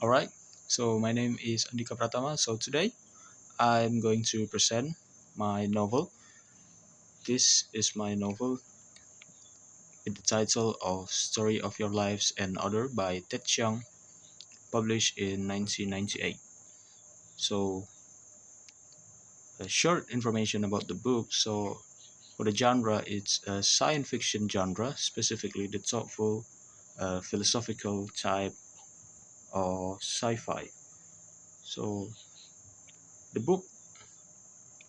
Alright, so my name is AndhikaPratama. So today I'm going to present my novel. This is my novel with the title of Story of Your Lives and Other by Ted Chiang, published in 1998. So, short information about the book. So, for the genre, it's a science fiction genre, specifically the thoughtful, philosophical type of sci-fi. So, the book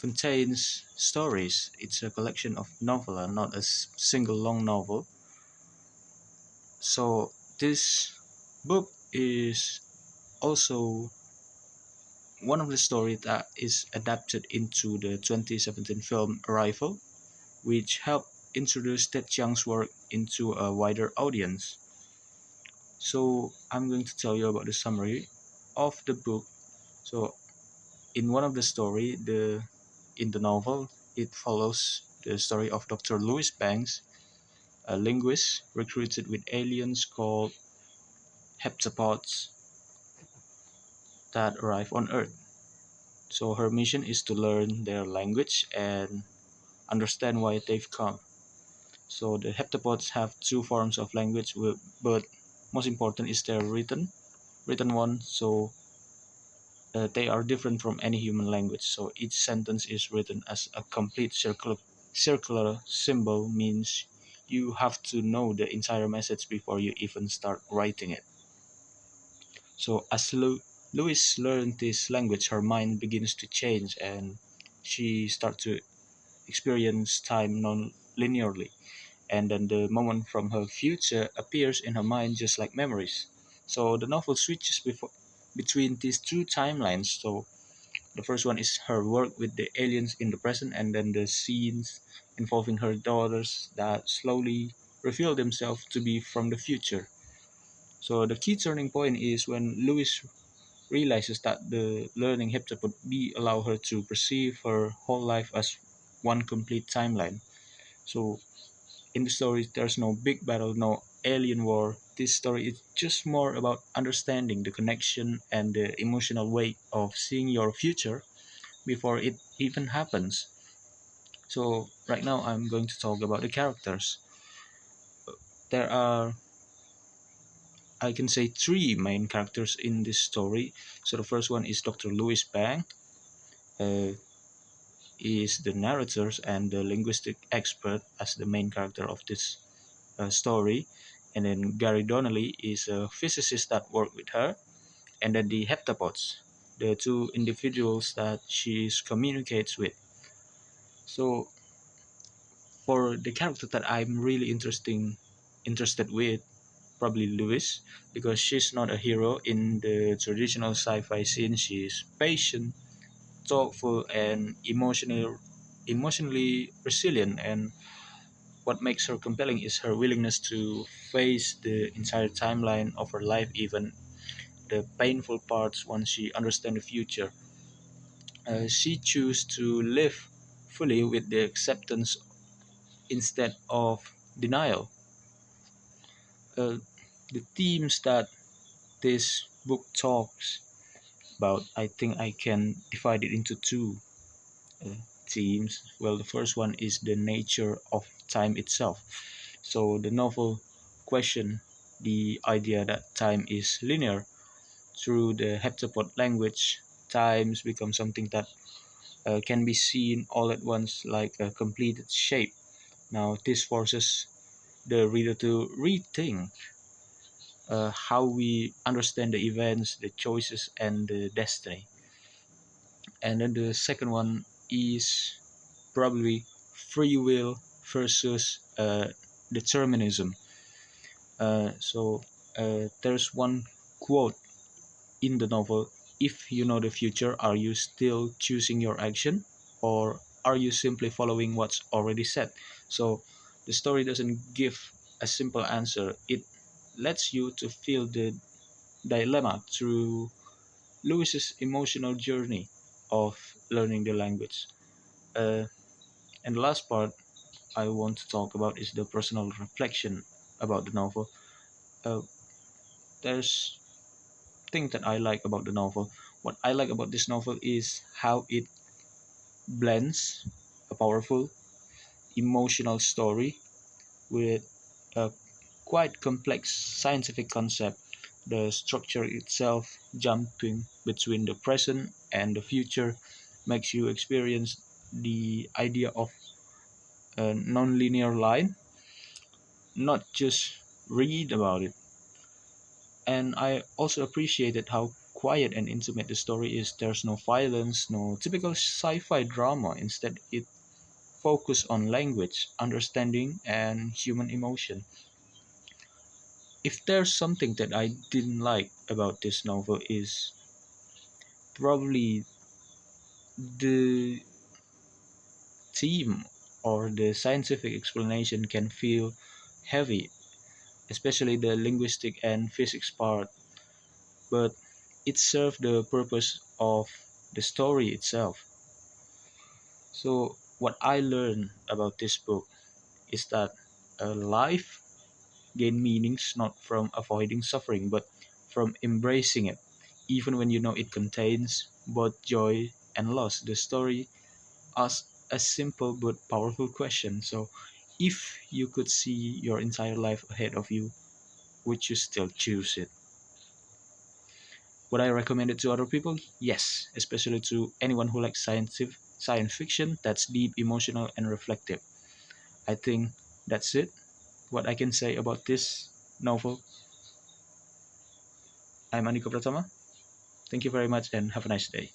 contains stories. It's a collection of novella, not a single long novel. So this book is also one of the stories that is adapted into the 2017 film Arrival, which helped introduce Ted Chiang's work into a wider audience. So I'm going to tell you about the summary of the book. So in one of the story, the in the novel, it follows the story of Dr. Louis Banks, a linguist recruited with aliens called heptapods that arrive on Earth. So her mission is to learn their language and understand why they've come. So the heptapods have two forms of language, but most important is their written one. So they are different from any human language. So each sentence is written as a complete circular symbol means you have to know the entire message before you even start writing it. So as Louis learned this language, her mind begins to change and she starts to experience time non-linearly. And then the moment from her future appears in her mind just like memories. So the novel switches between these two timelines. So the first one is her work with the aliens in the present, and then the scenes involving her daughters that slowly reveal themselves to be from the future. So the key turning point is when Louis realizes that the learning heptapod B allow her to perceive her whole life as one complete timeline. So in the story, there's no big battle, no alien war. This story is just more about understanding the connection and the emotional weight of seeing your future before it even happens. So right now I'm going to talk about the characters. There are, I can say, three main characters in this story. So the first one is Dr. Louis Bang. Uh, is the narrator and the linguistic expert as the main character of this story. And then Gary Donnelly is a physicist that worked with her. And then the heptapods, the two individuals that she communicates with. So for the character that I'm really interested with, probably Lewis, because she's not a hero in the traditional sci-fi scene. She's patient, thoughtful, and emotionally resilient. And what makes her compelling is her willingness to face the entire timeline of her life, even the painful parts once she understands the future. She chooses to live fully with the acceptance instead of denial. Uh, the themes that this book talks about, I think I can divide it into two uh, themes. Well, the first one is the nature of time itself. So the novel question the idea that time is linear. Through the heptapod language, times become something that can be seen all at once like a completed shape. Now, this forces the reader to rethink how we understand the events, the choices, and the destiny. And then the second one is probably free will versus determinism. So there's one quote in the novel: if you know the future, are you still choosing your action, or are you simply following what's already said? So the story doesn't give a simple answer, it lets you to feel the dilemma through Lewis's emotional journey of learning the language. Uh, and the last part I want to talk about is the personal reflection about the novel. Uh, there's thing that I like about the novel. What I like about this novel is how it blends a powerful emotional story with a quite complex scientific concept. The structure itself, jumping between the present and the future, makes you experience the idea of a non-linear line, not just read about it. And I also appreciated how quiet and intimate the story is. There's no violence, no typical sci-fi drama. Instead, it focuses on language, understanding, and human emotion. If there's something that I didn't like about this novel is probably the theme or the scientific explanation can feel heavy, especially the linguistic and physics part, but it served the purpose of the story itself. So, what I learned about this book is that life gain meanings not from avoiding suffering, but from embracing it. Even when you know it contains both joy and loss, the story asks a simple but powerful question. So, if you could see your entire life ahead of you, would you still choose it? Would I recommend it to other people? Yes, especially to anyone who likes science fiction that's deep, emotional, and reflective. I think that's it. What I can say about this novel. I'm Andhika Pratama. Thank you very much and have a nice day.